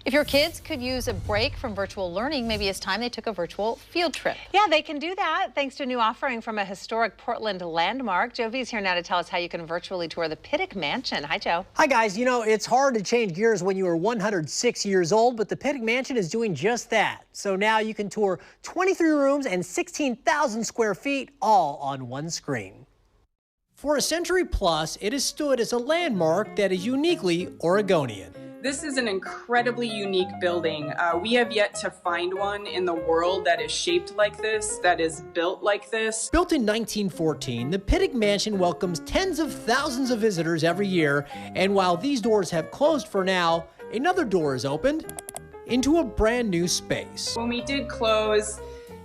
If your kids could use a break from virtual learning, maybe it's time they took a virtual field trip. Yeah, they can do that thanks to a new offering from a historic Portland landmark. Joe V's here now to tell us how you can virtually tour the Pittock Mansion. Hi, Joe. Hi, guys. You know, it's hard to change gears when you are 106 years old, but the Pittock Mansion is doing just that. So now you can tour 23 rooms and 16,000 square feet, all on one screen. For a century plus, it has stood as a landmark that is uniquely Oregonian. This is an incredibly unique building. We have yet to find one in the world that is shaped like this, that is built like this. Built in 1914, the Pittock Mansion welcomes tens of thousands of visitors every year, and while these doors have closed for now, another door is opened into a brand new space. When we did close,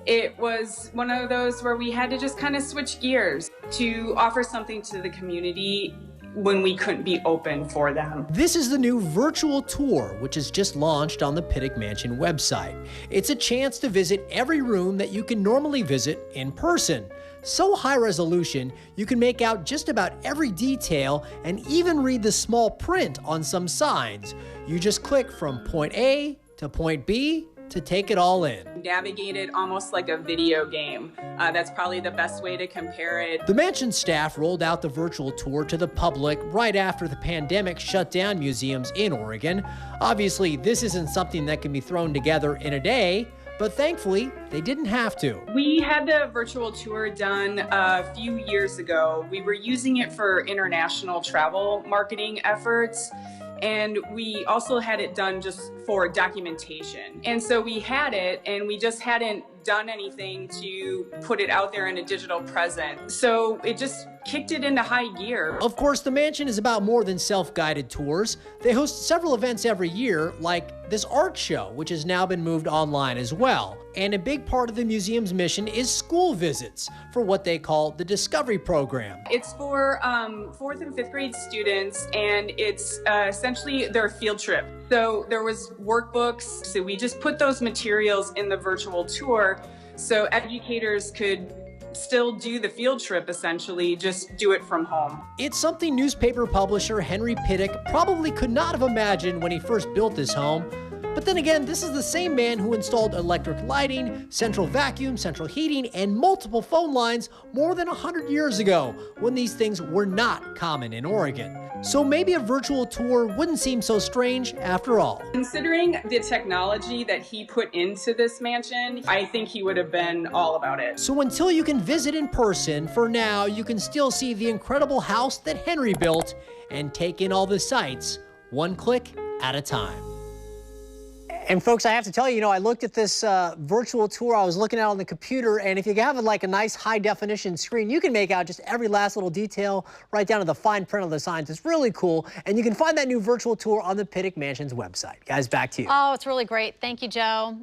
it was one of those where we had to just kind of switch gears to offer something to the community when we couldn't be open for them. This is the new virtual tour, which is just launched on the Pittock Mansion website. It's a chance to visit every room that you can normally visit in person. So high resolution, you can make out just about every detail and even read the small print on some signs. You just click from point A to point B to take it all in. Navigate it almost like a video game. That's probably the best way to compare it. The mansion staff rolled out the virtual tour to the public right after the pandemic shut down museums in Oregon. Obviously, this isn't something that can be thrown together in a day, but thankfully, they didn't have to. We had the virtual tour done a few years ago. We were using it for international travel marketing efforts, and we also had it done just for documentation. And so we had it, and we just hadn't done anything to put it out there in a digital present. So it just kicked it into high gear. Of course, the mansion is about more than self-guided tours. They host several events every year, like this art show, which has now been moved online as well. And a big part of the museum's mission is school visits for what they call the Discovery Program. It's for 4th and 5th grade students, and it's essentially their field trip. So there was workbooks, so we just put those materials in the virtual tour so educators could still do the field trip, essentially, just do it from home. It's something newspaper publisher Henry Pittock probably could not have imagined when he first built this home. But then again, this is the same man who installed electric lighting, central vacuum, central heating, and multiple phone lines more than 100 years ago, when these things were not common in Oregon. So maybe a virtual tour wouldn't seem so strange after all. Considering the technology that he put into this mansion, I think he would have been all about it. So until you can visit in person, for now, you can still see the incredible house that Henry built and take in all the sights, one click at a time. And folks, I have to tell you, I looked at this virtual tour. I was looking at it on the computer, and if you have like a nice high definition screen, you can make out just every last little detail right down to the fine print of the signs. It's really cool, and you can find that new virtual tour on the Pittock Mansion's website. Guys, back to you. Oh, it's really great. Thank you, Joe.